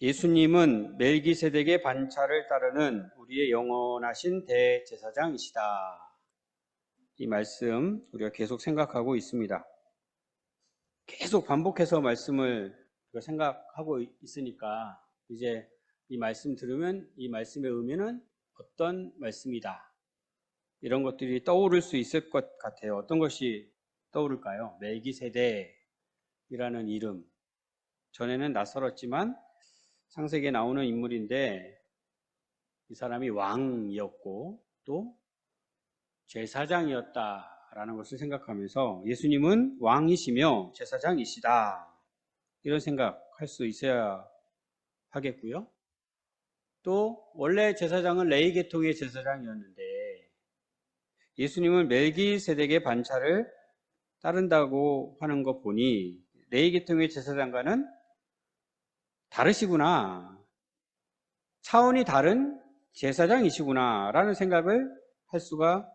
예수님은 멜기세덱의 반차를 따르는 우리의 영원하신 대제사장이시다. 이 말씀 우리가 계속 생각하고 있습니다. 계속 반복해서 말씀을 생각하고 있으니까 이제 이 말씀 들으면 이 말씀의 의미는 어떤 말씀이다. 이런 것들이 떠오를 수 있을 것 같아요. 어떤 것이 떠오를까요? 멜기세덱이라는 이름. 전에는 낯설었지만 창세기에 나오는 인물인데 이 사람이 왕이었고 또 제사장이었다라는 것을 생각하면서 예수님은 왕이시며 제사장이시다. 이런 생각할 수 있어야 하겠고요. 또 원래 제사장은 레위 계통의 제사장이었는데 예수님은 멜기세덱의 반차를 따른다고 하는 것 보니 레위 계통의 제사장과는 다르시구나. 차원이 다른 제사장이시구나 라는 생각을 할 수가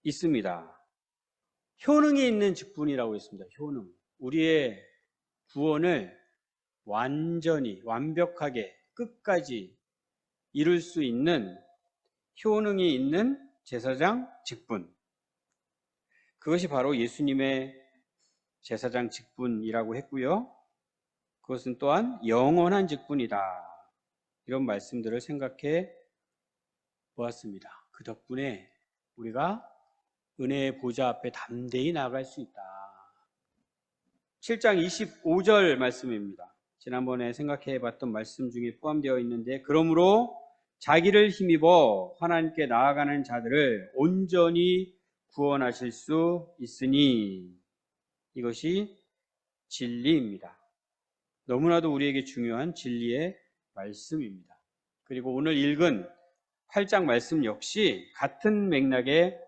있습니다. 효능이 있는 직분이라고 했습니다. 효능. 우리의 구원을 완전히 완벽하게 끝까지 이룰 수 있는 효능이 있는 제사장 직분. 그것이 바로 예수님의 제사장 직분이라고 했고요. 그것은 또한 영원한 직분이다. 이런 말씀들을 생각해 보았습니다. 그 덕분에 우리가 은혜의 보좌 앞에 담대히 나아갈 수 있다. 7장 25절 말씀입니다. 지난번에 생각해 봤던 말씀 중에 포함되어 있는데 그러므로 자기를 힘입어 하나님께 나아가는 자들을 온전히 구원하실 수 있으니 이것이 진리입니다. 너무나도 우리에게 중요한 진리의 말씀입니다. 그리고 오늘 읽은 8장 말씀 역시 같은 맥락의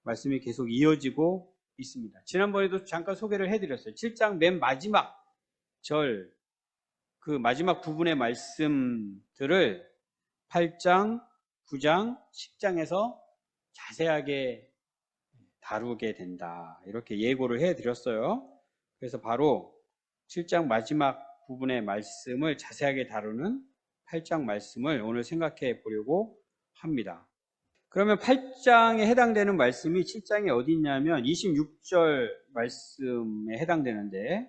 말씀이 계속 이어지고 있습니다. 지난번에도 잠깐 소개를 해드렸어요. 7장 맨 마지막 절, 그 마지막 부분의 말씀들을 8장, 9장, 10장에서 자세하게 다루게 된다. 이렇게 예고를 해드렸어요. 그래서 바로 7장 마지막 부분의 말씀을 자세하게 다루는 8장 말씀을 오늘 생각해 보려고 합니다. 그러면 8장에 해당되는 말씀이 7장에 어디 있냐면 26절 말씀에 해당되는데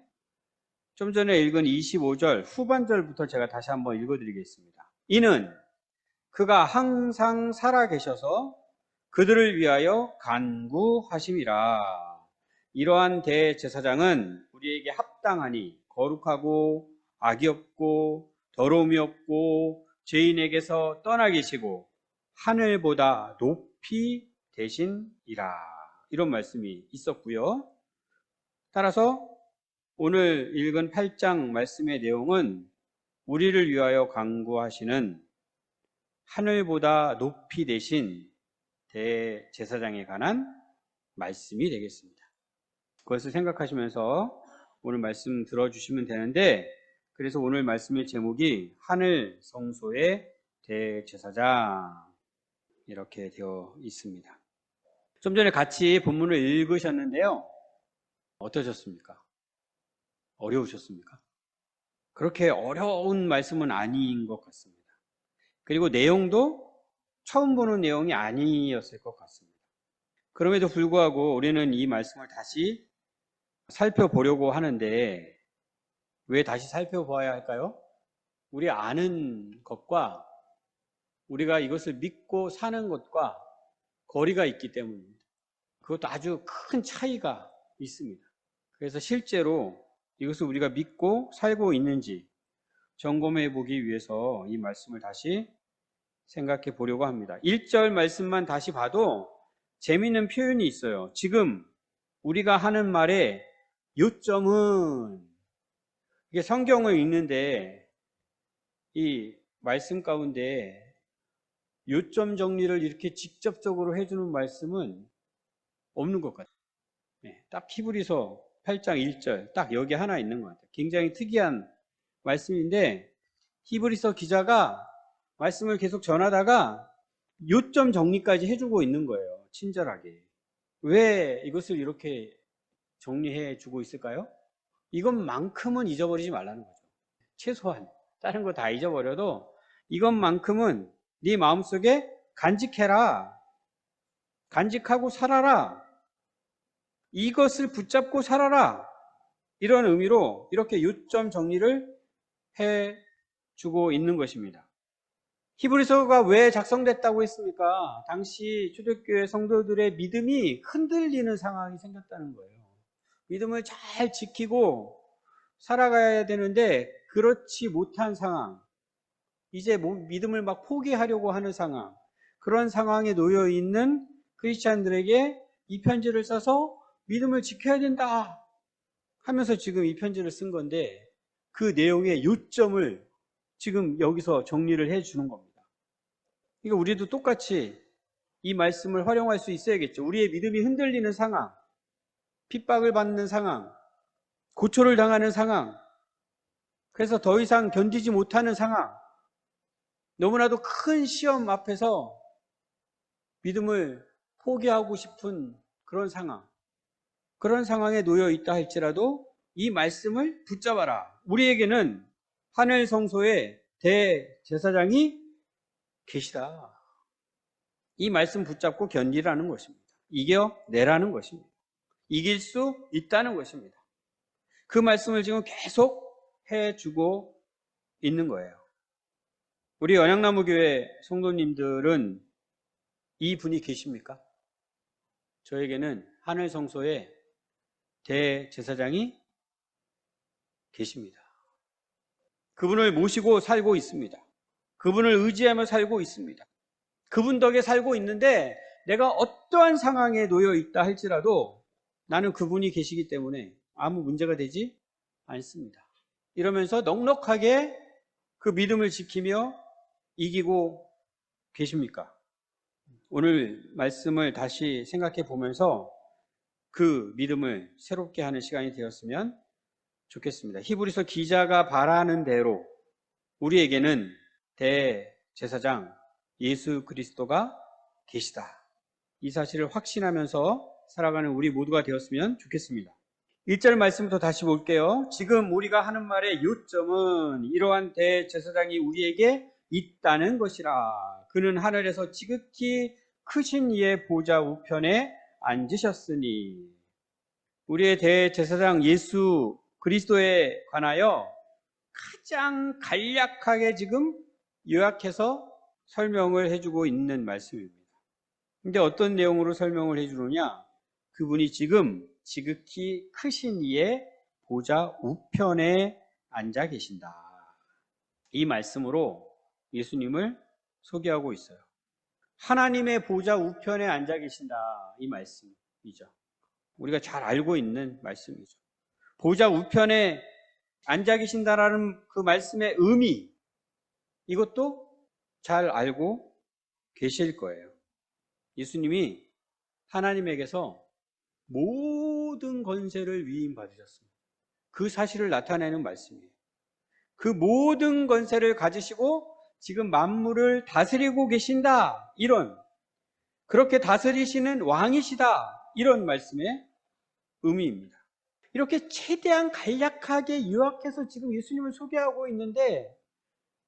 좀 전에 읽은 25절 후반절부터 제가 다시 한번 읽어드리겠습니다. 이는 그가 항상 살아계셔서 그들을 위하여 간구하심이라. 이러한 대제사장은 우리에게 합당하니 거룩하고 악이 없고 더러움이 없고 죄인에게서 떠나 계시고 하늘보다 높이 되신이라. 이런 말씀이 있었고요. 따라서 오늘 읽은 8장 말씀의 내용은 우리를 위하여 간구하시는 하늘보다 높이 되신 대제사장에 관한 말씀이 되겠습니다. 그것을 생각하시면서 오늘 말씀 들어주시면 되는데 그래서 오늘 말씀의 제목이 하늘 성소의 대제사장 이렇게 되어 있습니다. 좀 전에 같이 본문을 읽으셨는데요. 어떠셨습니까? 어려우셨습니까? 그렇게 어려운 말씀은 아닌 것 같습니다. 그리고 내용도 처음 보는 내용이 아니었을 것 같습니다. 그럼에도 불구하고 우리는 이 말씀을 다시 살펴보려고 하는데 왜 다시 살펴봐야 할까요? 우리 아는 것과 우리가 이것을 믿고 사는 것과 거리가 있기 때문입니다. 그것도 아주 큰 차이가 있습니다. 그래서 실제로 이것을 우리가 믿고 살고 있는지 점검해 보기 위해서 이 말씀을 다시 생각해 보려고 합니다. 1절 말씀만 다시 봐도 재미있는 표현이 있어요. 지금 우리가 하는 말의 요점은 이게 성경을 읽는데 이 말씀 가운데 요점 정리를 이렇게 직접적으로 해주는 말씀은 없는 것 같아요. 딱 히브리서 8장 1절 딱 여기 하나 있는 것 같아요. 굉장히 특이한 말씀인데 히브리서 기자가 말씀을 계속 전하다가 요점 정리까지 해주고 있는 거예요. 친절하게. 왜 이것을 이렇게 정리해 주고 있을까요? 이것만큼은 잊어버리지 말라는 거죠. 최소한 다른 거 다 잊어버려도 이것만큼은 네 마음속에 간직해라. 간직하고 살아라. 이것을 붙잡고 살아라. 이런 의미로 이렇게 요점 정리를 해주고 있는 것입니다. 히브리서가 왜 작성됐다고 했습니까? 당시 초대교회 성도들의 믿음이 흔들리는 상황이 생겼다는 거예요. 믿음을 잘 지키고 살아가야 되는데 그렇지 못한 상황, 이제 믿음을 막 포기하려고 하는 상황, 그런 상황에 놓여 있는 크리스찬들에게 이 편지를 써서 믿음을 지켜야 된다 하면서 지금 이 편지를 쓴 건데, 그 내용의 요점을 지금 여기서 정리를 해 주는 겁니다. 그러니까 우리도 똑같이 이 말씀을 활용할 수 있어야겠죠. 우리의 믿음이 흔들리는 상황, 핍박을 받는 상황, 고초를 당하는 상황, 그래서 더 이상 견디지 못하는 상황, 너무나도 큰 시험 앞에서 믿음을 포기하고 싶은 그런 상황, 그런 상황에 놓여 있다 할지라도 이 말씀을 붙잡아라. 우리에게는 하늘 성소에 대제사장이 계시다. 이 말씀 붙잡고 견디라는 것입니다. 이겨내라는 것입니다. 이길 수 있다는 것입니다. 그 말씀을 지금 계속 해주고 있는 거예요. 우리 언약나무교회 성도님들은 이 분이 계십니까? 저에게는 하늘 성소에 대제사장이 계십니다. 그분을 모시고 살고 있습니다. 그분을 의지하며 살고 있습니다. 그분 덕에 살고 있는데 내가 어떠한 상황에 놓여 있다 할지라도 나는 그분이 계시기 때문에 아무 문제가 되지 않습니다. 이러면서 넉넉하게 그 믿음을 지키며 이기고 계십니까? 오늘 말씀을 다시 생각해 보면서 그 믿음을 새롭게 하는 시간이 되었으면 좋겠습니다. 히브리서 기자가 바라는 대로 우리에게는 대제사장 예수 그리스도가 계시다. 이 사실을 확신하면서 살아가는 우리 모두가 되었으면 좋겠습니다. 1절 말씀부터 다시 볼게요. 지금 우리가 하는 말의 요점은 이러한 대제사장이 우리에게 있다는 것이라. 그는 하늘에서 지극히 크신 이의 보좌 우편에 앉으셨으니. 우리의 대제사장 예수 그리스도에 관하여 가장 간략하게 지금 요약해서 설명을 해주고 있는 말씀입니다. 근데 어떤 내용으로 설명을 해주느냐? 그분이 지금 지극히 크신 이의 보좌 우편에 앉아 계신다. 이 말씀으로 예수님을 소개하고 있어요. 하나님의 보좌 우편에 앉아 계신다. 이 말씀이죠. 우리가 잘 알고 있는 말씀이죠. 보좌 우편에 앉아 계신다라는 그 말씀의 의미, 이것도 잘 알고 계실 거예요. 예수님이 하나님에게서 모든 권세를 위임받으셨습니다. 그 사실을 나타내는 말씀이에요. 그 모든 권세를 가지시고 지금 만물을 다스리고 계신다. 그렇게 다스리시는 왕이시다. 이런 말씀의 의미입니다. 이렇게 최대한 간략하게 요약해서 지금 예수님을 소개하고 있는데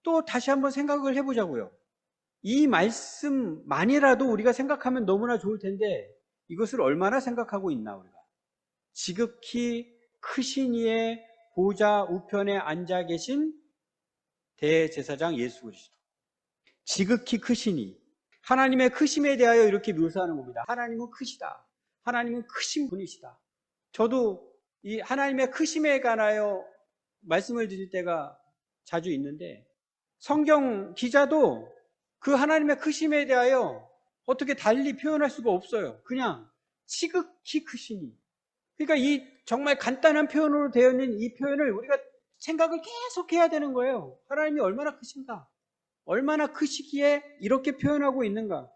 또 다시 한번 생각을 해보자고요. 이 말씀만이라도 우리가 생각하면 너무나 좋을 텐데 이것을 얼마나 생각하고 있나 우리가. 지극히 크신 이의 보좌 우편에 앉아 계신 대제사장 예수 그리스도. 지극히 크신 이. 하나님의 크심에 대하여 이렇게 묘사하는 겁니다. 하나님은 크시다. 하나님은 크신 분이시다. 저도 이 하나님의 크심에 관하여 말씀을 드릴 때가 자주 있는데 성경 기자도 그 하나님의 크심에 대하여 어떻게 달리 표현할 수가 없어요. 그냥 지극히 크시니. 그러니까 이 정말 간단한 표현으로 되어 있는 이 표현을 우리가 생각을 계속 해야 되는 거예요. 하나님이 얼마나 크신가? 얼마나 크시기에 이렇게 표현하고 있는가?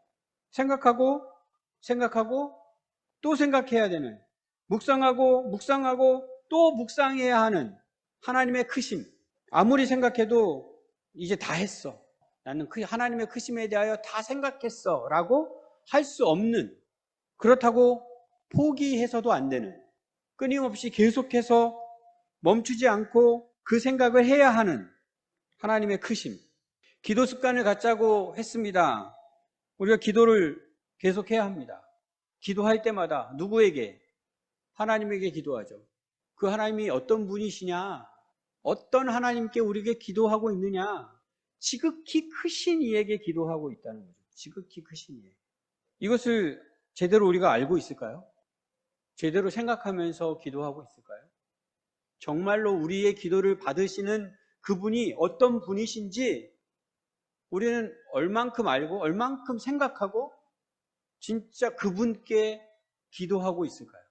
생각하고 또 생각해야 되는, 묵상하고 또 묵상해야 하는 하나님의 크심. 아무리 생각해도 이제 다 했어. 나는 하나님의 크심에 대하여 다 생각했어 라고 할 수 없는, 그렇다고 포기해서도 안 되는, 끊임없이 계속해서 멈추지 않고 그 생각을 해야 하는 하나님의 크심. 기도 습관을 갖자고 했습니다. 우리가 기도를 계속해야 합니다. 기도할 때마다 누구에게? 하나님에게 기도하죠. 그 하나님이 어떤 분이시냐? 어떤 하나님께 우리에게 기도하고 있느냐? 지극히 크신 이에게 기도하고 있다는 거죠. 지극히 크신 이에게. 이것을 제대로 우리가 알고 있을까요? 제대로 생각하면서 기도하고 있을까요? 정말로 우리의 기도를 받으시는 그분이 어떤 분이신지 우리는 얼만큼 알고 얼만큼 생각하고 진짜 그분께 기도하고 있을까요?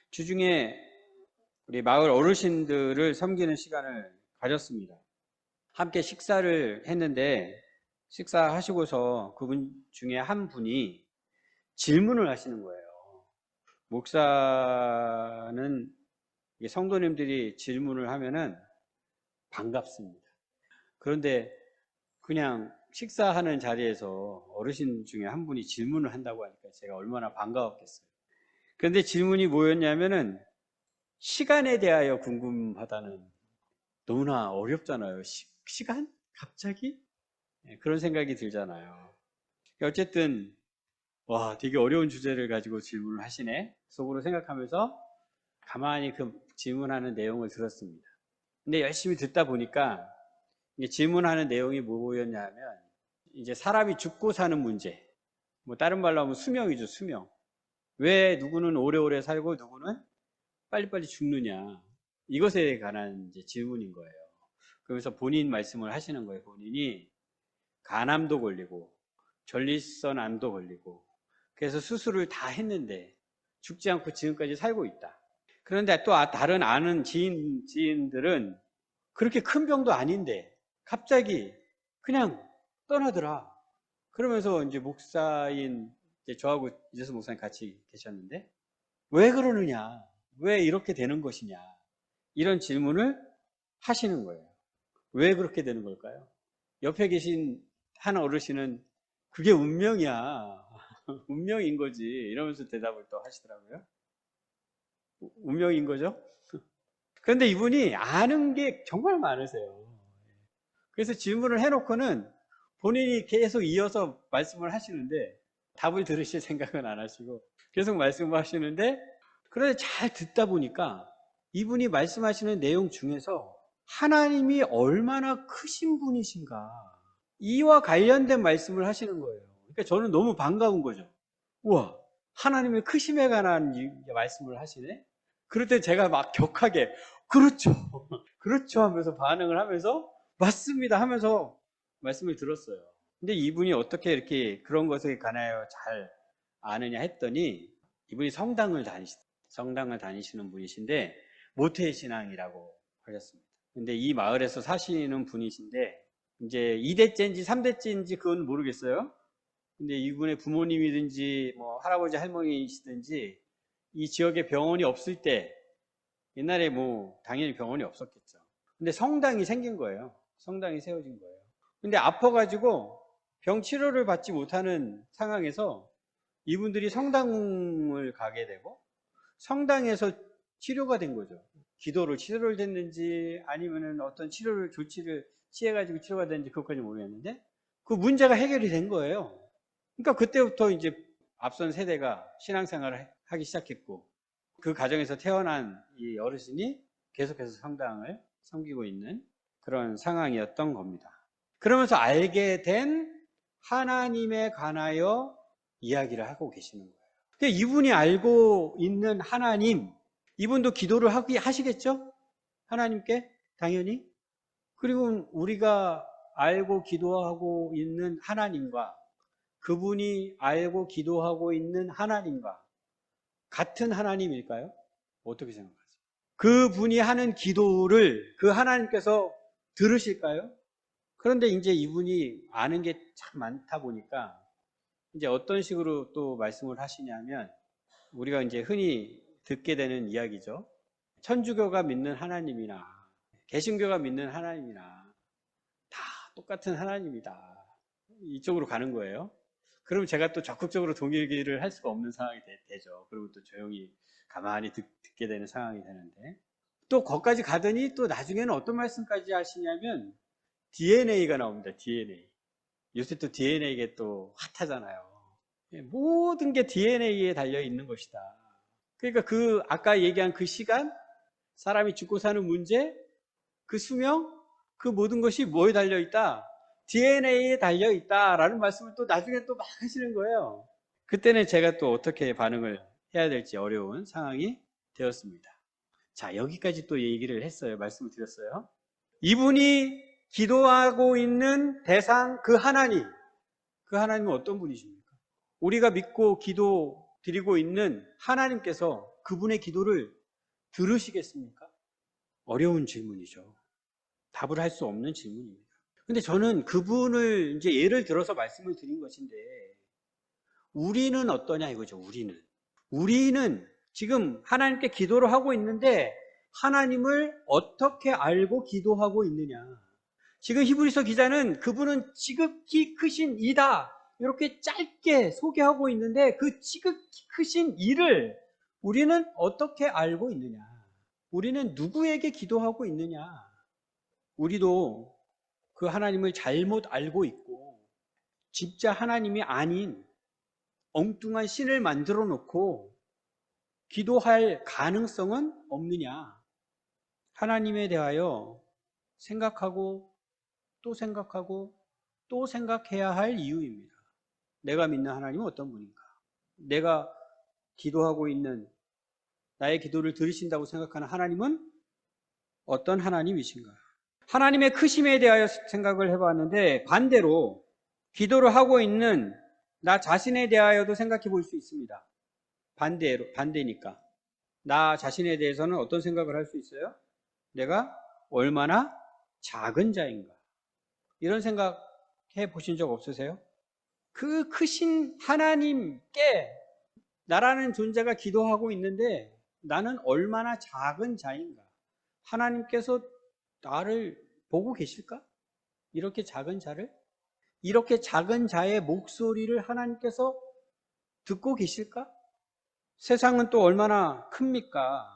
주중에 우리 마을 어르신들을 섬기는 시간을 가졌습니다. 함께 식사를 했는데 식사하시고서 그분 중에 한 분이 질문을 하시는 거예요. 목사는 성도님들이 질문을 하면은 반갑습니다. 그런데 그냥 식사하는 자리에서 어르신 중에 한 분이 질문을 한다고 하니까 제가 얼마나 반가웠겠어요. 그런데 질문이 뭐였냐면은 시간에 대하여 궁금하다는. 너무나 어렵잖아요. 시간? 갑자기? 그런 생각이 들잖아요. 어쨌든 와, 되게 어려운 주제를 가지고 질문을 하시네 속으로 생각하면서 가만히 그 질문하는 내용을 들었습니다. 근데 열심히 듣다 보니까 질문하는 내용이 뭐였냐면 이제 사람이 죽고 사는 문제, 뭐 다른 말로 하면 수명이죠. 수명. 왜 누구는 오래오래 살고 누구는 빨리빨리 죽느냐, 이것에 관한 이제 질문인 거예요. 그러면서 본인 말씀을 하시는 거예요. 본인이 간암도 걸리고 전립선암도 걸리고 그래서 수술을 다 했는데 죽지 않고 지금까지 살고 있다. 그런데 또 다른 아는 지인들은 그렇게 큰 병도 아닌데 갑자기 그냥 떠나더라. 그러면서 이제 목사인 이제 저하고 이재수 목사님 같이 계셨는데 왜 그러느냐, 왜 이렇게 되는 것이냐, 이런 질문을 하시는 거예요. 왜 그렇게 되는 걸까요? 옆에 계신 한 어르신은 그게 운명이야. 운명인 거지. 이러면서 대답을 또 하시더라고요. 운명인 거죠? 그런데 이분이 아는 게 정말 많으세요. 그래서 질문을 해놓고는 본인이 계속 이어서 말씀을 하시는데 답을 들으실 생각은 안 하시고 계속 말씀을 하시는데, 그런데 잘 듣다 보니까 이분이 말씀하시는 내용 중에서 하나님이 얼마나 크신 분이신가, 이와 관련된 말씀을 하시는 거예요. 그러니까 저는 너무 반가운 거죠. 우와, 하나님의 크심에 관한 말씀을 하시네? 그럴 때 제가 막 격하게 그렇죠, 그렇죠 하면서 반응을 하면서 맞습니다 하면서 말씀을 들었어요. 근데 이분이 어떻게 이렇게 그런 것에 관하여 잘 아느냐 했더니 이분이 성당을 다니시는 분이신데 모태신앙이라고 하셨습니다. 근데 이 마을에서 사시는 분이신데 이제 2대째인지 3대째인지 그건 모르겠어요. 근데 이분의 부모님이든지 뭐 할아버지 할머니시든지 이 지역에 병원이 없을 때, 옛날에 뭐 당연히 병원이 없었겠죠. 근데 성당이 생긴 거예요. 성당이 세워진 거예요. 근데 아파가지고 병 치료를 받지 못하는 상황에서 이분들이 성당을 가게 되고 성당에서 치료가 된 거죠. 치료를 됐는지 아니면은 어떤 조치를 취해가지고 치료가 됐는지 그것까지 모르겠는데 그 문제가 해결이 된 거예요. 그러니까 그때부터 이제 앞선 세대가 신앙생활을 하기 시작했고 그 가정에서 태어난 이 어르신이 계속해서 성당을 섬기고 있는 그런 상황이었던 겁니다. 그러면서 알게 된 하나님에 관하여 이야기를 하고 계시는 거예요. 그러니까 이분이 알고 있는 하나님, 이분도 기도를 하시겠죠? 하나님께 당연히. 그리고 우리가 알고 기도하고 있는 하나님과 그분이 알고 기도하고 있는 하나님과 같은 하나님일까요? 어떻게 생각하세요? 그분이 하는 기도를 그 하나님께서 들으실까요? 그런데 이제 이분이 아는 게 참 많다 보니까 이제 어떤 식으로 또 말씀을 하시냐면 우리가 이제 흔히 듣게 되는 이야기죠. 천주교가 믿는 하나님이나 개신교가 믿는 하나님이나 다 똑같은 하나님이다. 이쪽으로 가는 거예요. 그럼 제가 또 적극적으로 동의를 할 수가 없는 상황이 되죠. 그리고 또 조용히 가만히 듣게 되는 상황이 되는데 또 거기까지 가더니 또 나중에는 어떤 말씀까지 하시냐면 DNA가 나옵니다. DNA. 요새 또 DNA가 또 핫하잖아요. 모든 게 DNA에 달려 있는 것이다. 그러니까 아까 얘기한 그 시간, 사람이 죽고 사는 문제, 그 수명, 그 모든 것이 뭐에 달려 있다? DNA에 달려 있다라는 말씀을 또 나중에 또 막 하시는 거예요. 그때는 제가 또 어떻게 반응을 해야 될지 어려운 상황이 되었습니다. 자, 여기까지 또 얘기를 했어요. 말씀을 드렸어요. 이분이 기도하고 있는 대상, 그 하나님은 어떤 분이십니까? 우리가 믿고 기도 드리고 있는 하나님께서 그분의 기도를 들으시겠습니까? 어려운 질문이죠. 답을 할 수 없는 질문입니다. 근데 저는 그분을 이제 예를 들어서 말씀을 드린 것인데, 우리는 어떠냐 이거죠. 우리는 지금 하나님께 기도를 하고 있는데 하나님을 어떻게 알고 기도하고 있느냐. 지금 히브리서 기자는 그분은 지극히 크신 이다, 이렇게 짧게 소개하고 있는데 그 지극히 크신 이를 우리는 어떻게 알고 있느냐. 우리는 누구에게 기도하고 있느냐. 우리도 그 하나님을 잘못 알고 있고 진짜 하나님이 아닌 엉뚱한 신을 만들어 놓고 기도할 가능성은 없느냐. 하나님에 대하여 생각하고 또 생각하고 또 생각해야 할 이유입니다. 내가 믿는 하나님은 어떤 분인가? 내가 기도하고 있는, 나의 기도를 들으신다고 생각하는 하나님은 어떤 하나님이신가? 하나님의 크심에 대하여 생각을 해봤는데 반대로 기도를 하고 있는 나 자신에 대하여도 생각해 볼 수 있습니다. 반대니까. 나 자신에 대해서는 어떤 생각을 할 수 있어요? 내가 얼마나 작은 자인가? 이런 생각 해 보신 적 없으세요? 그 크신 하나님께 나라는 존재가 기도하고 있는데 나는 얼마나 작은 자인가? 하나님께서 나를 보고 계실까? 이렇게 작은 자를? 이렇게 작은 자의 목소리를 하나님께서 듣고 계실까? 세상은 또 얼마나 큽니까?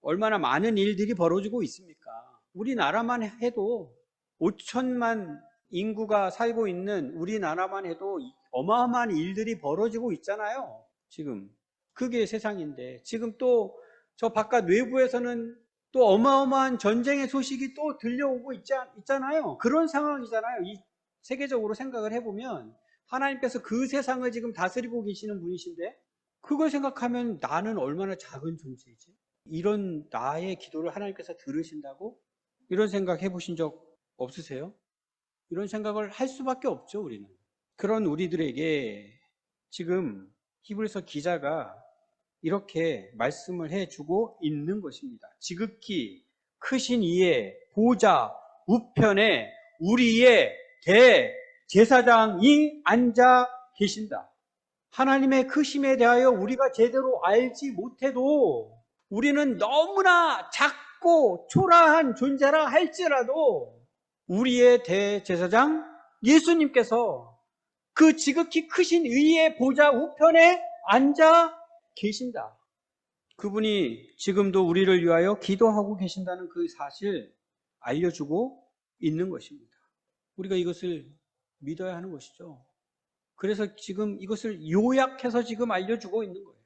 얼마나 많은 일들이 벌어지고 있습니까? 우리나라만 해도 5천만 인구가 살고 있는 우리나라만 해도 어마어마한 일들이 벌어지고 있잖아요. 지금 그게 세상인데 지금 또 저 바깥 외부에서는 또 어마어마한 전쟁의 소식이 또 들려오고 있잖아요. 그런 상황이잖아요. 이 세계적으로 생각을 해보면 하나님께서 그 세상을 지금 다스리고 계시는 분이신데 그걸 생각하면 나는 얼마나 작은 존재이지? 이런 나의 기도를 하나님께서 들으신다고? 이런 생각 해보신 적 없으세요? 이런 생각을 할 수밖에 없죠, 우리는. 그런 우리들에게 지금 히브리서 기자가 이렇게 말씀을 해주고 있는 것입니다. 지극히 크신 이의 보좌 우편에 우리의 대제사장이 앉아 계신다. 하나님의 크심에 대하여 우리가 제대로 알지 못해도 우리는 너무나 작고 초라한 존재라 할지라도 우리의 대제사장 예수님께서 그 지극히 크신 의의 보좌 우편에 앉아 계신다. 그분이 지금도 우리를 위하여 기도하고 계신다는 그 사실 알려주고 있는 것입니다. 우리가 이것을 믿어야 하는 것이죠. 그래서 지금 이것을 요약해서 지금 알려주고 있는 거예요.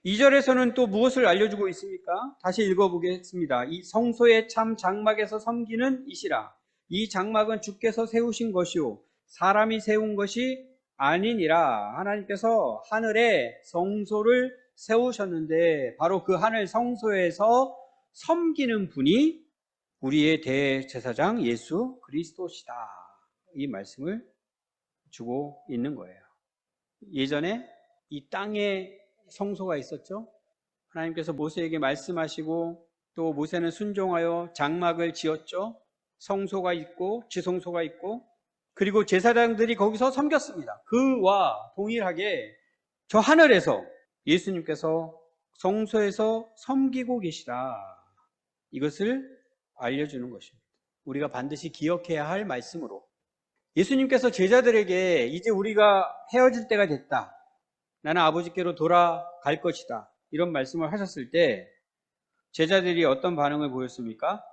2절에서는 또 무엇을 알려주고 있습니까? 다시 읽어보겠습니다. 이 성소의 참 장막에서 섬기는 이시라. 이 장막은 주께서 세우신 것이요 사람이 세운 것이 아니니라. 하나님께서 하늘에 성소를 세우셨는데 바로 그 하늘 성소에서 섬기는 분이 우리의 대제사장 예수 그리스도시다. 이 말씀을 주고 있는 거예요. 예전에 이 땅에 성소가 있었죠. 하나님께서 모세에게 말씀하시고 또 모세는 순종하여 장막을 지었죠. 성소가 있고 지성소가 있고 그리고 제사장들이 거기서 섬겼습니다. 그와 동일하게 저 하늘에서 예수님께서 성소에서 섬기고 계시다. 이것을 알려주는 것입니다. 우리가 반드시 기억해야 할 말씀으로 예수님께서 제자들에게 이제 우리가 헤어질 때가 됐다. 나는 아버지께로 돌아갈 것이다. 이런 말씀을 하셨을 때 제자들이 어떤 반응을 보였습니까?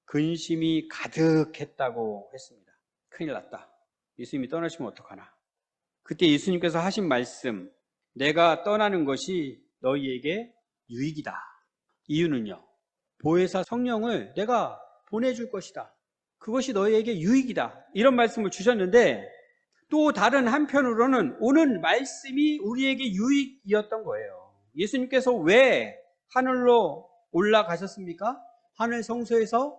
근심이 가득했다고 했습니다. 큰일 났다. 예수님이 떠나시면 어떡하나. 그때 예수님께서 하신 말씀, 내가 떠나는 것이 너희에게 유익이다. 이유는요, 보혜사 성령을 내가 보내줄 것이다. 그것이 너희에게 유익이다. 이런 말씀을 주셨는데, 또 다른 한편으로는 오는 말씀이 우리에게 유익이었던 거예요. 예수님께서 왜 하늘로 올라가셨습니까? 하늘 성소에서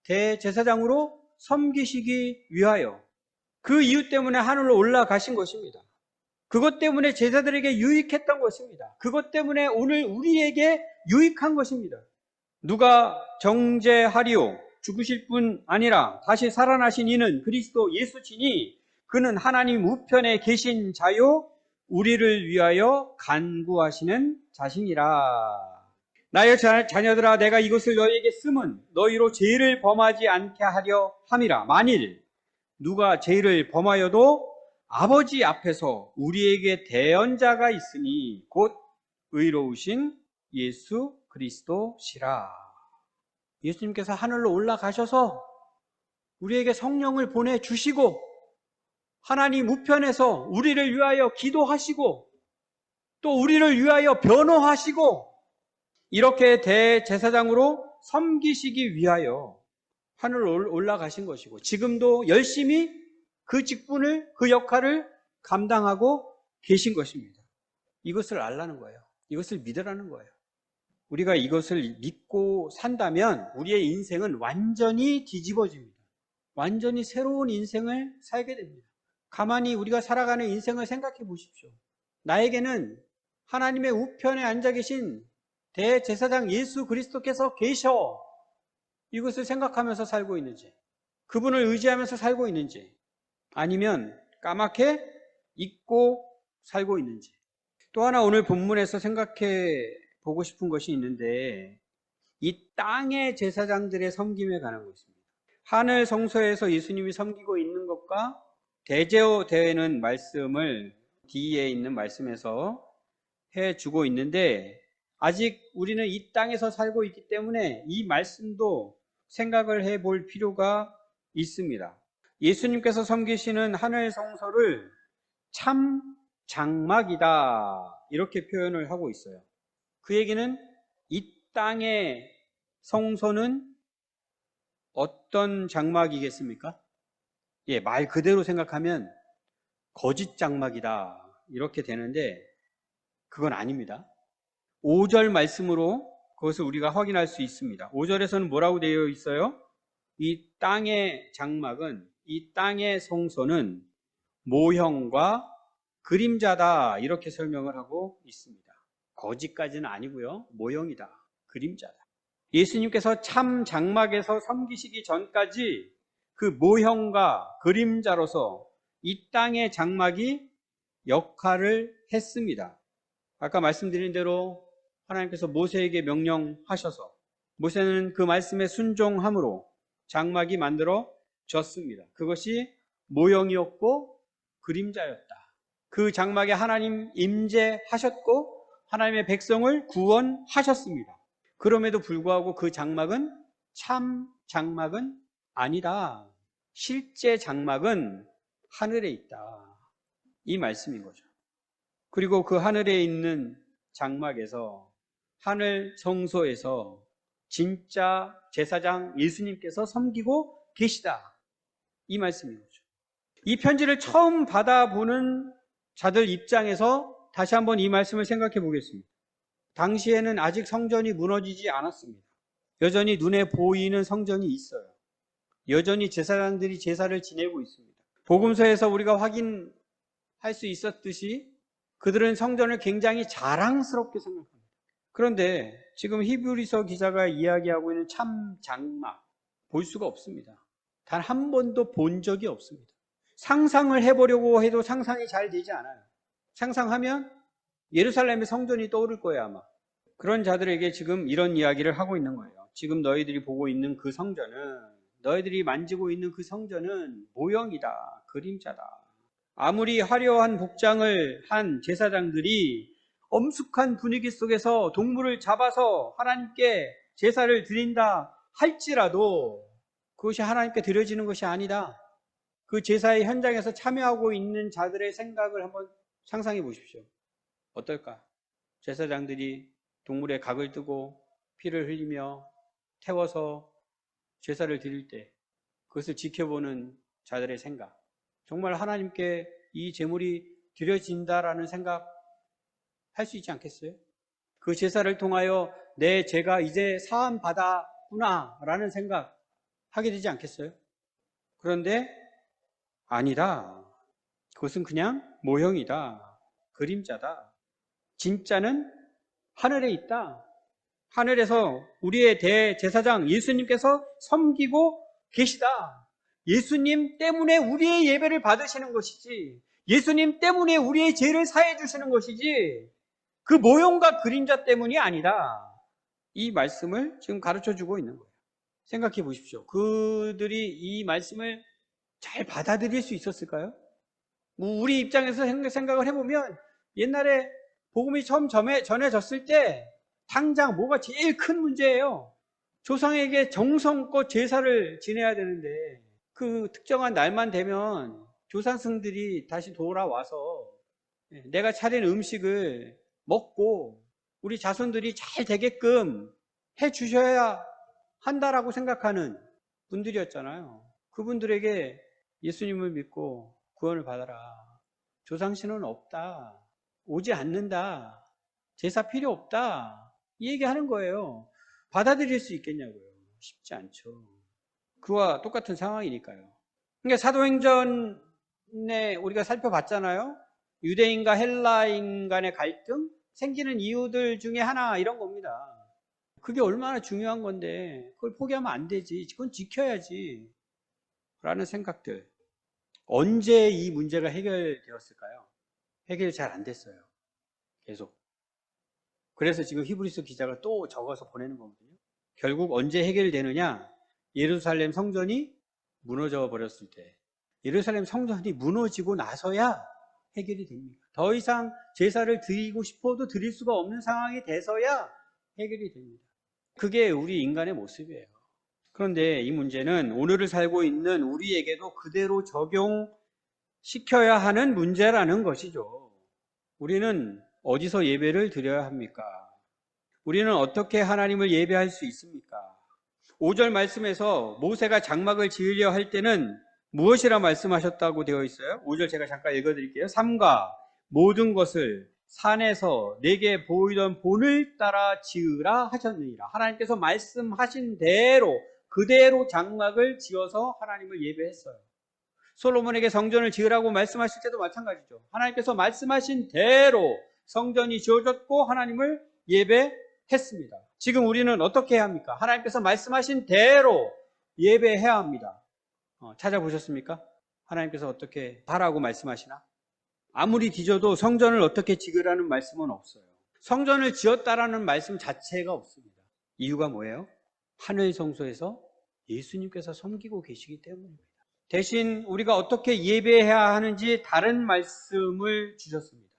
대제사장으로 섬기시기 위하여. 그 이유 때문에 하늘로 올라가신 것입니다. 그것 때문에 제자들에게 유익했던 것입니다. 그것 때문에 오늘 우리에게 유익한 것입니다. 누가 정죄하리요? 죽으실 뿐 아니라 다시 살아나신 이는 그리스도 예수시니 그는 하나님 우편에 계신 자요 우리를 위하여 간구하시는 자신이라. 나의 자녀들아, 내가 이것을 너희에게 쓰면 너희로 죄를 범하지 않게 하려 함이라. 만일 누가 죄를 범하여도 아버지 앞에서 우리에게 대언자가 있으니 곧 의로우신 예수 그리스도시라. 예수님께서 하늘로 올라가셔서 우리에게 성령을 보내주시고 하나님 우편에서 우리를 위하여 기도하시고 또 우리를 위하여 변호하시고 이렇게 대제사장으로 섬기시기 위하여 하늘로 올라가신 것이고 지금도 열심히 그 직분을, 그 역할을 감당하고 계신 것입니다. 이것을 알라는 거예요. 이것을 믿으라는 거예요. 우리가 이것을 믿고 산다면 우리의 인생은 완전히 뒤집어집니다. 완전히 새로운 인생을 살게 됩니다. 가만히 우리가 살아가는 인생을 생각해 보십시오. 나에게는 하나님의 우편에 앉아 계신 대제사장 예수 그리스도께서 계셔. 이것을 생각하면서 살고 있는지, 그분을 의지하면서 살고 있는지, 아니면 까맣게 잊고 살고 있는지. 또 하나 오늘 본문에서 생각해 보고 싶은 것이 있는데, 이 땅의 제사장들의 섬김에 관한 것입니다. 하늘 성소에서 예수님이 섬기고 있는 것과 대제되는 말씀을 뒤에 있는 말씀에서 해주고 있는데, 아직 우리는 이 땅에서 살고 있기 때문에 이 말씀도 생각을 해볼 필요가 있습니다. 예수님께서 섬기시는 하늘 성소를 참 장막이다 이렇게 표현을 하고 있어요. 그 얘기는 이 땅의 성소는 어떤 장막이겠습니까? 말 그대로 생각하면 거짓 장막이다 이렇게 되는데 그건 아닙니다. 5절 말씀으로 그것을 우리가 확인할 수 있습니다. 5절에서는 뭐라고 되어 있어요? 이 땅의 장막은, 이 땅의 성소는 모형과 그림자다 이렇게 설명을 하고 있습니다. 거짓까지는 아니고요. 모형이다. 그림자다. 예수님께서 참 장막에서 섬기시기 전까지 그 모형과 그림자로서 이 땅의 장막이 역할을 했습니다. 아까 말씀드린 대로 하나님께서 모세에게 명령하셔서 모세는 그 말씀에 순종함으로 장막이 만들어졌습니다. 그것이 모형이었고 그림자였다. 그 장막에 하나님 임재하셨고 하나님의 백성을 구원하셨습니다. 그럼에도 불구하고 그 장막은 참 장막은 아니다. 실제 장막은 하늘에 있다. 이 말씀인 거죠. 그리고 그 하늘에 있는 장막에서, 하늘 성소에서 진짜 제사장 예수님께서 섬기고 계시다. 이 말씀인 거죠. 이 편지를 처음 받아보는 자들 입장에서 다시 한번 이 말씀을 생각해 보겠습니다. 당시에는 아직 성전이 무너지지 않았습니다. 여전히 눈에 보이는 성전이 있어요. 여전히 제사장들이 제사를 지내고 있습니다. 복음서에서 우리가 확인할 수 있었듯이 그들은 성전을 굉장히 자랑스럽게 생각합니다. 그런데 지금 히브리서 기자가 이야기하고 있는 참 장막 볼 수가 없습니다. 단 한 번도 본 적이 없습니다. 상상을 해보려고 해도 상상이 잘 되지 않아요. 상상하면 예루살렘의 성전이 떠오를 거예요, 아마. 그런 자들에게 지금 이런 이야기를 하고 있는 거예요. 지금 너희들이 보고 있는 그 성전은, 너희들이 만지고 있는 그 성전은 모형이다, 그림자다. 아무리 화려한 복장을 한 제사장들이 엄숙한 분위기 속에서 동물을 잡아서 하나님께 제사를 드린다 할지라도 그것이 하나님께 드려지는 것이 아니다. 그 제사의 현장에서 참여하고 있는 자들의 생각을 한번 상상해 보십시오. 어떨까? 제사장들이 동물의 각을 뜨고 피를 흘리며 태워서 제사를 드릴 때 그것을 지켜보는 자들의 생각. 정말 하나님께 이 제물이 드려진다라는 생각 할 수 있지 않겠어요? 그 제사를 통하여 내 죄가 이제 사함 받았구나 라는 생각 하게 되지 않겠어요? 그런데 아니다. 그것은 그냥 모형이다. 그림자다. 진짜는 하늘에 있다. 하늘에서 우리의 대제사장 예수님께서 섬기고 계시다. 예수님 때문에 우리의 예배를 받으시는 것이지, 예수님 때문에 우리의 죄를 사해 주시는 것이지, 그 모형과 그림자 때문이 아니다. 이 말씀을 지금 가르쳐 주고 있는 거예요. 생각해 보십시오. 그들이 이 말씀을 잘 받아들일 수 있었을까요? 우리 입장에서 생각을 해보면 옛날에 복음이 처음 전해졌을 때 당장 뭐가 제일 큰 문제예요. 조상에게 정성껏 제사를 지내야 되는데 그 특정한 날만 되면 조상승들이 다시 돌아와서 내가 차린 음식을 먹고 우리 자손들이 잘 되게끔 해 주셔야 한다라고 생각하는 분들이었잖아요. 그분들에게 예수님을 믿고 구원을 받아라. 조상신은 없다. 오지 않는다. 제사 필요 없다. 이 얘기하는 거예요. 받아들일 수 있겠냐고요. 쉽지 않죠. 그와 똑같은 상황이니까요. 그러니까 사도행전에 우리가 살펴봤잖아요. 유대인과 헬라인 간의 갈등, 생기는 이유들 중에 하나 이런 겁니다. 그게 얼마나 중요한 건데 그걸 포기하면 안 되지. 그건 지켜야지. 라는 생각들. 언제 이 문제가 해결되었을까요? 해결이 잘 안 됐어요. 계속. 그래서 지금 히브리서 기자가 또 적어서 보내는 거거든요. 결국 언제 해결되느냐? 예루살렘 성전이 무너져 버렸을 때. 예루살렘 성전이 무너지고 나서야 해결이 됩니다. 더 이상 제사를 드리고 싶어도 드릴 수가 없는 상황이 돼서야 해결이 됩니다. 그게 우리 인간의 모습이에요. 그런데 이 문제는 오늘을 살고 있는 우리에게도 그대로 적용시켜야 하는 문제라는 것이죠. 우리는 어디서 예배를 드려야 합니까? 우리는 어떻게 하나님을 예배할 수 있습니까? 5절 말씀에서 모세가 장막을 지으려 할 때는 무엇이라 말씀하셨다고 되어 있어요? 5절 제가 잠깐 읽어드릴게요. 삼가 모든 것을 산에서 내게 보이던 본을 따라 지으라 하셨느니라. 하나님께서 말씀하신 대로 그대로 장막을 지어서 하나님을 예배했어요. 솔로몬에게 성전을 지으라고 말씀하실 때도 마찬가지죠. 하나님께서 말씀하신 대로 성전이 지어졌고 하나님을 예배했습니다. 지금 우리는 어떻게 해야 합니까? 하나님께서 말씀하신 대로 예배해야 합니다. 찾아보셨습니까? 하나님께서 어떻게 하라고 말씀하시나? 아무리 뒤져도 성전을 어떻게 지으라는 말씀은 없어요. 성전을 지었다라는 말씀 자체가 없습니다. 이유가 뭐예요? 하늘 성소에서 예수님께서 섬기고 계시기 때문입니다. 대신 우리가 어떻게 예배해야 하는지 다른 말씀을 주셨습니다.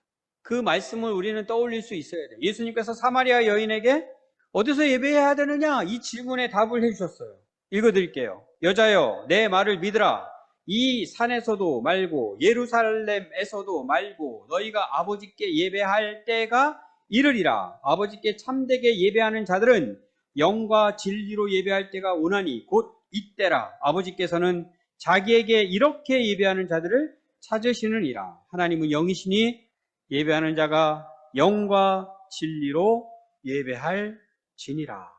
그 말씀을 우리는 떠올릴 수 있어야 돼요. 예수님께서 사마리아 여인에게 어디서 예배해야 되느냐? 이 질문에 답을 해주셨어요. 읽어드릴게요. 여자여, 내 말을 믿으라. 이 산에서도 말고 예루살렘에서도 말고 너희가 아버지께 예배할 때가 이르리라. 아버지께 참되게 예배하는 자들은 영과 진리로 예배할 때가 오나니 곧 이때라. 아버지께서는 자기에게 이렇게 예배하는 자들을 찾으시느니라. 하나님은 영이시니 예배하는 자가 영과 진리로 예배할지니라.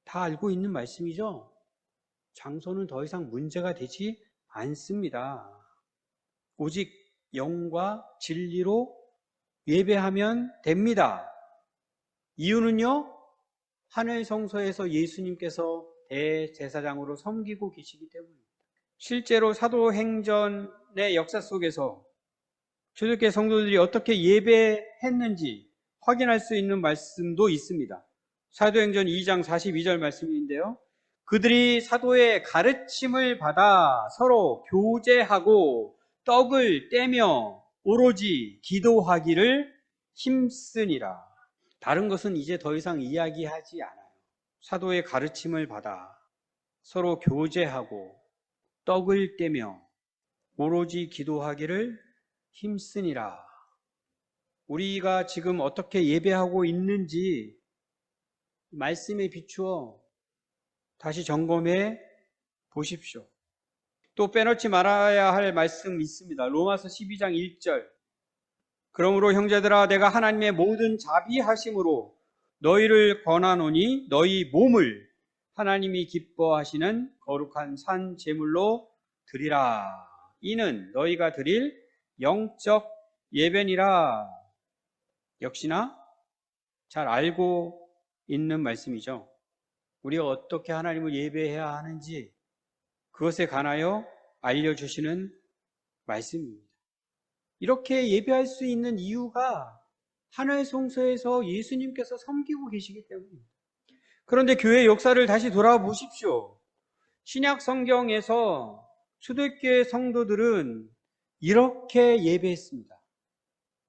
다 알고 있는 말씀이죠? 장소는 더 이상 문제가 되지 않습니다. 오직 영과 진리로 예배하면 됩니다. 이유는요, 하늘 성소에서 예수님께서 대제사장으로 섬기고 계시기 때문입니다. 실제로 사도행전의 역사 속에서 초대교회 성도들이 어떻게 예배했는지 확인할 수 있는 말씀도 있습니다. 사도행전 2장 42절 말씀인데요. 그들이 사도의 가르침을 받아 서로 교제하고 떡을 떼며 오로지 기도하기를 힘쓰니라. 다른 것은 이제 더 이상 이야기하지 않아요. 사도의 가르침을 받아 서로 교제하고 떡을 떼며 오로지 기도하기를 힘쓰니라. 우리가 지금 어떻게 예배하고 있는지 말씀에 비추어 다시 점검해 보십시오. 또 빼놓지 말아야 할 말씀 있습니다. 로마서 12장 1절. 그러므로 형제들아 내가 하나님의 모든 자비하심으로 너희를 권하노니 너희 몸을 하나님이 기뻐하시는 거룩한 산 제물로 드리라. 이는 너희가 드릴 영적 예배니라. 역시나 잘 알고 있는 말씀이죠. 우리가 어떻게 하나님을 예배해야 하는지 그것에 관하여 알려주시는 말씀입니다. 이렇게 예배할 수 있는 이유가 하늘 성소에서 예수님께서 섬기고 계시기 때문입니다. 그런데 교회 역사를 다시 돌아보십시오. 신약 성경에서 초대교회 성도들은 이렇게 예배했습니다.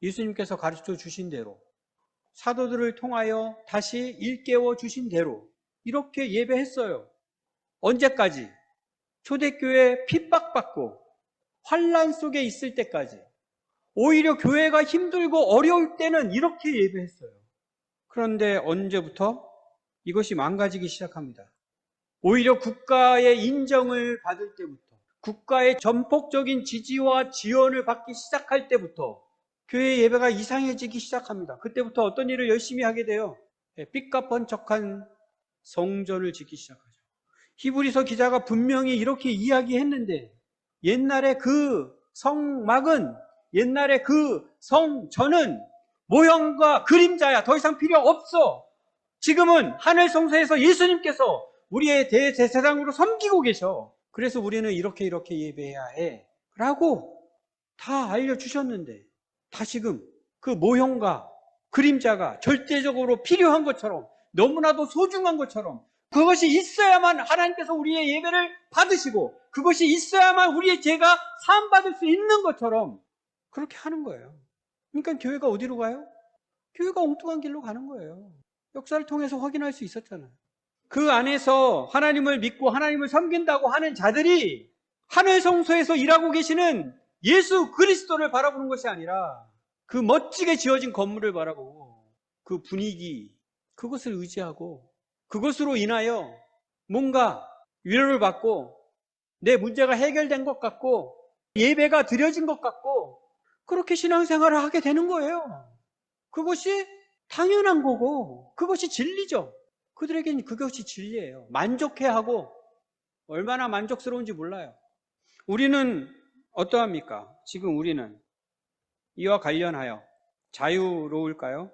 예수님께서 가르쳐 주신 대로, 사도들을 통하여 다시 일깨워 주신 대로 이렇게 예배했어요. 언제까지? 초대교회 핍박받고 환난 속에 있을 때까지. 오히려 교회가 힘들고 어려울 때는 이렇게 예배했어요. 그런데 언제부터? 이것이 망가지기 시작합니다. 오히려 국가의 인정을 받을 때부터, 국가의 전폭적인 지지와 지원을 받기 시작할 때부터 교회 예배가 이상해지기 시작합니다. 그때부터 어떤 일을 열심히 하게 돼요? 삐까뻔쩍한 성전을 짓기 시작하죠. 히브리서 기자가 분명히 이렇게 이야기했는데 옛날에 그 성막은, 옛날에 그 성전은 모형과 그림자야. 더 이상 필요 없어. 지금은 하늘 성소에서 예수님께서 우리의 대제사장으로 섬기고 계셔. 그래서 우리는 이렇게 예배해야 해 라고 다 알려주셨는데 다시금 그 모형과 그림자가 절대적으로 필요한 것처럼, 너무나도 소중한 것처럼, 그것이 있어야만 하나님께서 우리의 예배를 받으시고 그것이 있어야만 우리의 죄가 사함받을 수 있는 것처럼 그렇게 하는 거예요. 그러니까 교회가 어디로 가요? 교회가 엉뚱한 길로 가는 거예요. 역사를 통해서 확인할 수 있었잖아요. 그 안에서 하나님을 믿고 하나님을 섬긴다고 하는 자들이 하늘 성소에서 일하고 계시는 예수 그리스도를 바라보는 것이 아니라 그 멋지게 지어진 건물을 바라보고 그 분위기, 그것을 의지하고 그것으로 인하여 뭔가 위로를 받고 내 문제가 해결된 것 같고 예배가 드려진 것 같고 그렇게 신앙생활을 하게 되는 거예요. 그것이 당연한 거고 그것이 진리죠. 그들에게는 그것이 진리예요. 만족해하고 얼마나 만족스러운지 몰라요. 우리는 어떠합니까? 지금 우리는 이와 관련하여 자유로울까요?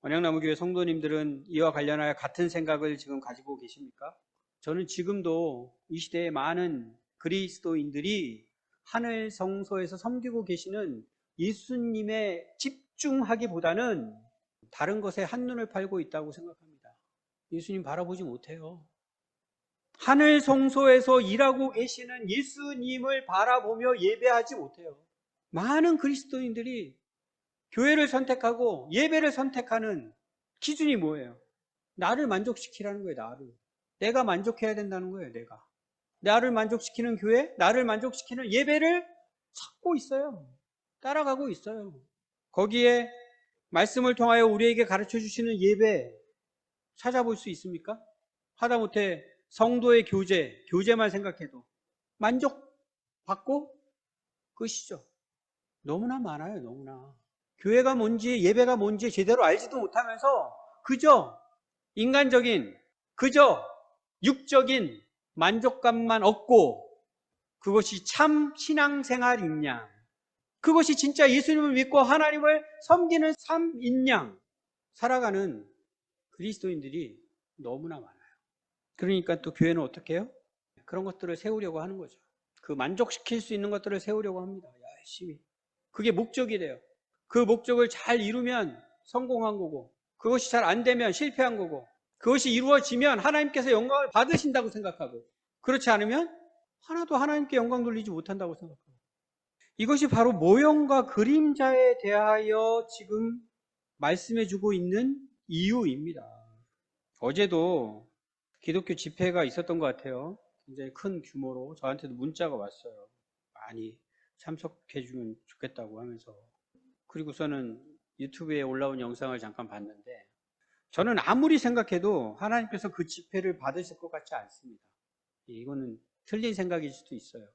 언약나무교회 성도님들은 이와 관련하여 같은 생각을 지금 가지고 계십니까? 저는 지금도 이 시대에 많은 그리스도인들이 하늘 성소에서 섬기고 계시는 예수님에 집중하기보다는 다른 것에 한눈을 팔고 있다고 생각합니다. 예수님 바라보지 못해요. 하늘 성소에서 일하고 계시는 예수님을 바라보며 예배하지 못해요. 많은 그리스도인들이 교회를 선택하고 예배를 선택하는 기준이 뭐예요? 나를 만족시키라는 거예요. 나를. 내가 만족해야 된다는 거예요. 내가. 나를 만족시키는 교회, 나를 만족시키는 예배를 찾고 있어요. 따라가고 있어요. 거기에 말씀을 통하여 우리에게 가르쳐 주시는 예배 찾아볼 수 있습니까? 하다못해 성도의 교제만 생각해도 만족받고 끝이죠. 너무나 많아요. 너무나. 교회가 뭔지 예배가 뭔지 제대로 알지도 못하면서 그저 인간적인, 그저 육적인 만족감만 얻고 그것이 참 신앙생활이냐, 그것이 진짜 예수님을 믿고 하나님을 섬기는 삶이냐 살아가는 그리스도인들이 너무나 많아요. 그러니까 또 교회는 어떻게 해요? 그런 것들을 세우려고 하는 거죠. 그 만족시킬 수 있는 것들을 세우려고 합니다. 열심히. 그게 목적이 돼요. 그 목적을 잘 이루면 성공한 거고, 그것이 잘 안 되면 실패한 거고, 그것이 이루어지면 하나님께서 영광을 받으신다고 생각하고, 그렇지 않으면 하나도 하나님께 영광 돌리지 못한다고 생각하고, 이것이 바로 모형과 그림자에 대하여 지금 말씀해주고 있는 이유입니다. 어제도 기독교 집회가 있었던 것 같아요. 굉장히 큰 규모로 저한테도 문자가 왔어요. 많이 참석해주면 좋겠다고 하면서, 그리고서는 유튜브에 올라온 영상을 잠깐 봤는데, 저는 아무리 생각해도 하나님께서 그 집회를 받으실 것 같지 않습니다. 이거는 틀린 생각일 수도 있어요.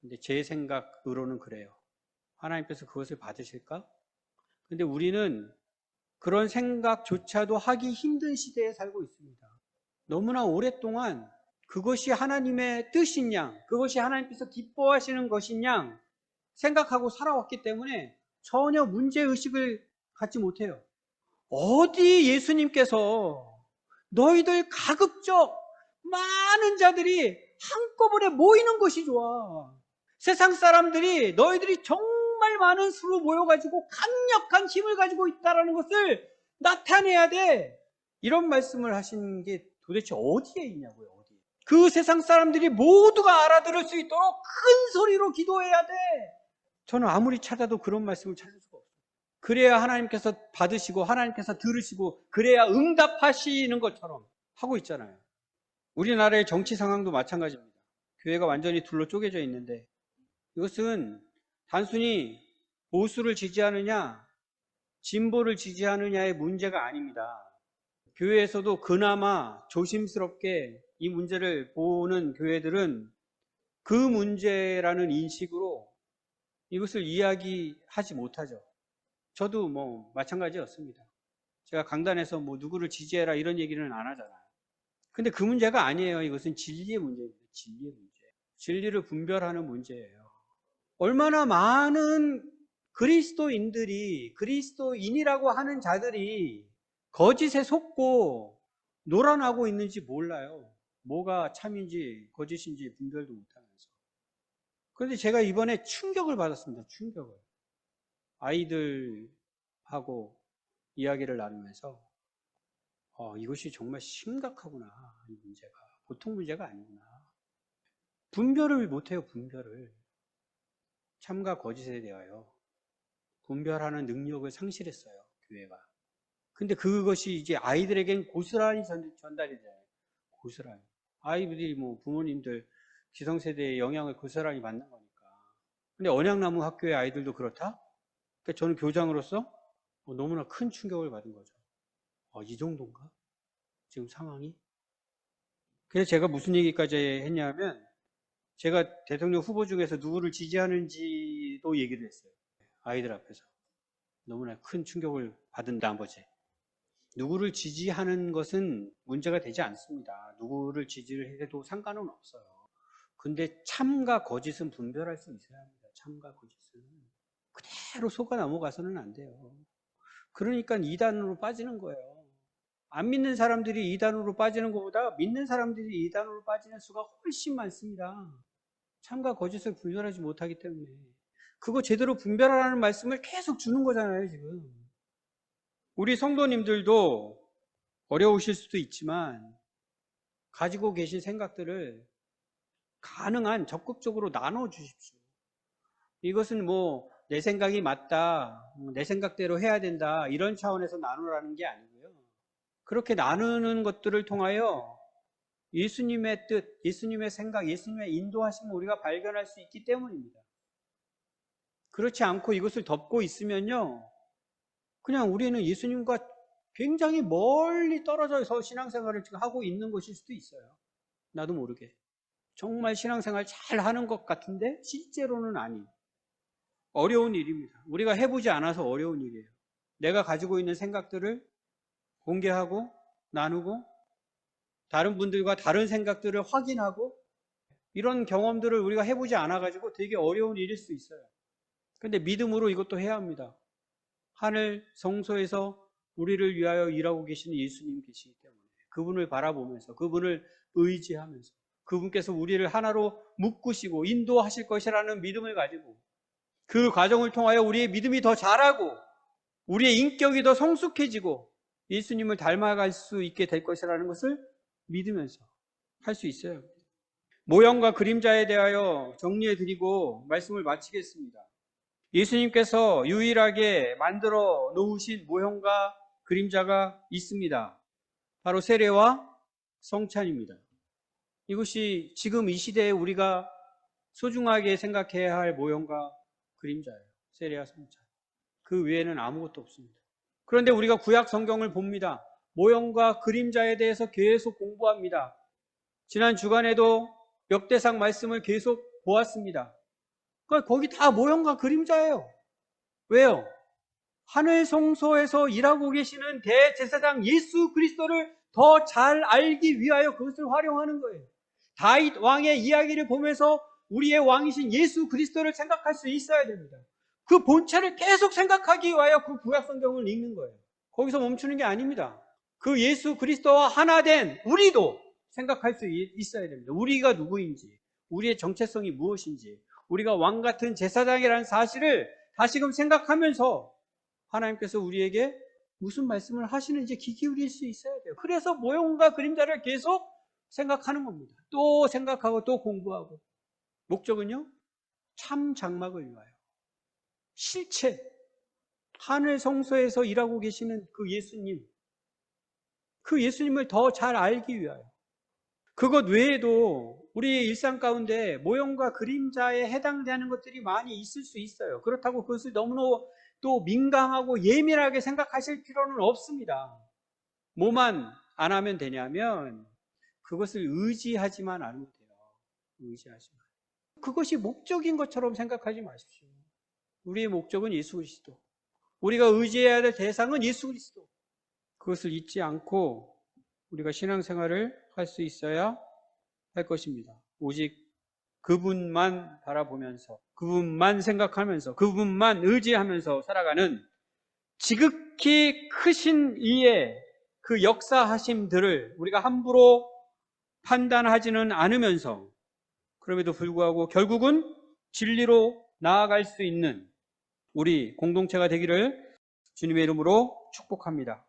근데 제 생각으로는 그래요. 하나님께서 그것을 받으실까? 근데 우리는 그런 생각조차도 하기 힘든 시대에 살고 있습니다. 너무나 오랫동안 그것이 하나님의 뜻인 양, 그것이 하나님께서 기뻐하시는 것인 양 생각하고 살아왔기 때문에 전혀 문제의식을 갖지 못해요. 어디 예수님께서 너희들 가급적 많은 자들이 한꺼번에 모이는 것이 좋아. 세상 사람들이 너희들이 정말 많은 수로 모여가지고 강력한 힘을 가지고 있다는 것을 나타내야 돼. 이런 말씀을 하신 게 도대체 어디에 있냐고요, 어디. 그 세상 사람들이 모두가 알아들을 수 있도록 큰 소리로 기도해야 돼. 저는 아무리 찾아도 그런 말씀을 찾을 수가 없어요. 그래야 하나님께서 받으시고 하나님께서 들으시고 그래야 응답하시는 것처럼 하고 있잖아요. 우리나라의 정치 상황도 마찬가지입니다. 교회가 완전히 둘로 쪼개져 있는데 이것은 단순히 보수를 지지하느냐 진보를 지지하느냐의 문제가 아닙니다. 교회에서도 그나마 조심스럽게 이 문제를 보는 교회들은 그 문제라는 인식으로 이것을 이야기하지 못하죠. 저도 뭐 마찬가지였습니다. 제가 강단에서 뭐 누구를 지지해라 이런 얘기는 안 하잖아요. 근데 그 문제가 아니에요. 이것은 진리의 문제입니다. 진리의 문제. 진리를 분별하는 문제예요. 얼마나 많은 그리스도인들이, 그리스도인이라고 하는 자들이 거짓에 속고 놀아나고 있는지 몰라요. 뭐가 참인지 거짓인지 분별도 못하면서. 그런데 제가 이번에 충격을 받았습니다. 충격을. 아이들하고 이야기를 나누면서 이것이 정말 심각하구나. 이 문제가. 보통 문제가 아니구나. 분별을 못해요. 분별을. 참과 거짓에 대하여 분별하는 능력을 상실했어요. 교회가. 근데 그것이 이제 아이들에겐 고스란히 전달이 돼요. 고스란히. 아이들이 뭐 부모님들 기성세대의 영향을 고스란히 받는 거니까. 근데 언약나무 학교의 아이들도 그렇다? 그러니까 저는 교장으로서 너무나 큰 충격을 받은 거죠. 이 정도인가? 지금 상황이? 그래서 제가 무슨 얘기까지 했냐면 제가 대통령 후보 중에서 누구를 지지하는지도 얘기를 했어요. 아이들 앞에서. 너무나 큰 충격을 받은 나머지. 누구를 지지하는 것은 문제가 되지 않습니다. 누구를 지지를 해도 상관은 없어요. 근데 참과 거짓은 분별할 수 있어야 합니다. 참과 거짓은. 그대로 속아 넘어가서는 안 돼요. 그러니까 이단으로 빠지는 거예요. 안 믿는 사람들이 이단으로 빠지는 것보다 믿는 사람들이 이단으로 빠지는 수가 훨씬 많습니다. 참과 거짓을 분별하지 못하기 때문에. 그거 제대로 분별하라는 말씀을 계속 주는 거잖아요, 지금. 우리 성도님들도 어려우실 수도 있지만 가지고 계신 생각들을 가능한 적극적으로 나눠 주십시오. 이것은 뭐 내 생각이 맞다, 내 생각대로 해야 된다 이런 차원에서 나누라는 게 아니고요. 그렇게 나누는 것들을 통하여 예수님의 뜻, 예수님의 생각, 예수님의 인도하심을 우리가 발견할 수 있기 때문입니다. 그렇지 않고 이것을 덮고 있으면요, 그냥 우리는 예수님과 굉장히 멀리 떨어져서 신앙생활을 지금 하고 있는 것일 수도 있어요. 나도 모르게. 정말 신앙생활 잘 하는 것 같은데 실제로는 아닌. 어려운 일입니다. 우리가 해보지 않아서 어려운 일이에요. 내가 가지고 있는 생각들을 공개하고 나누고 다른 분들과 다른 생각들을 확인하고 이런 경험들을 우리가 해보지 않아가지고 되게 어려운 일일 수 있어요. 근데 믿음으로 이것도 해야 합니다. 하늘 성소에서 우리를 위하여 일하고 계시는 예수님 계시기 때문에 그분을 바라보면서 그분을 의지하면서 그분께서 우리를 하나로 묶으시고 인도하실 것이라는 믿음을 가지고 그 과정을 통하여 우리의 믿음이 더 자라고 우리의 인격이 더 성숙해지고 예수님을 닮아갈 수 있게 될 것이라는 것을 믿으면서 할 수 있어요. 모형과 그림자에 대하여 정리해드리고 말씀을 마치겠습니다. 예수님께서 유일하게 만들어 놓으신 모형과 그림자가 있습니다. 바로 세례와 성찬입니다. 이것이 지금 이 시대에 우리가 소중하게 생각해야 할 모형과 그림자예요. 세례와 성찬. 그 외에는 아무것도 없습니다. 그런데 우리가 구약 성경을 봅니다. 모형과 그림자에 대해서 계속 공부합니다. 지난 주간에도 역대상 말씀을 계속 보았습니다. 그러니까 거기 다 모형과 그림자예요. 왜요? 하늘 성소에서 일하고 계시는 대제사장 예수 그리스도를 더 잘 알기 위하여 그것을 활용하는 거예요. 다윗 왕의 이야기를 보면서 우리의 왕이신 예수 그리스도를 생각할 수 있어야 됩니다. 그 본체를 계속 생각하기 위하여 그 구약 성경을 읽는 거예요. 거기서 멈추는 게 아닙니다. 그 예수 그리스도와 하나 된 우리도 생각할 수 있어야 됩니다. 우리가 누구인지, 우리의 정체성이 무엇인지, 우리가 왕 같은 제사장이라는 사실을 다시금 생각하면서 하나님께서 우리에게 무슨 말씀을 하시는지 귀 기울일 수 있어야 돼요. 그래서 모형과 그림자를 계속 생각하는 겁니다. 또 생각하고 또 공부하고. 목적은요? 참 장막을 위하여. 실체, 하늘 성소에서 일하고 계시는 그 예수님, 그 예수님을 더 잘 알기 위하여. 그것 외에도 우리의 일상 가운데 모형과 그림자에 해당되는 것들이 많이 있을 수 있어요. 그렇다고 그것을 너무너무 또 민감하고 예민하게 생각하실 필요는 없습니다. 뭐만 안 하면 되냐면 그것을 의지하지만 않으면 돼요. 의지하지만. 그것이 목적인 것처럼 생각하지 마십시오. 우리의 목적은 예수 그리스도. 우리가 의지해야 될 대상은 예수 그리스도. 그것을 잊지 않고 우리가 신앙생활을 할 수 있어야 할 것입니다. 오직 그분만 바라보면서, 그분만 생각하면서, 그분만 의지하면서 살아가는 지극히 크신 이의 그 역사하심들을 우리가 함부로 판단하지는 않으면서 그럼에도 불구하고 결국은 진리로 나아갈 수 있는 우리 공동체가 되기를 주님의 이름으로 축복합니다.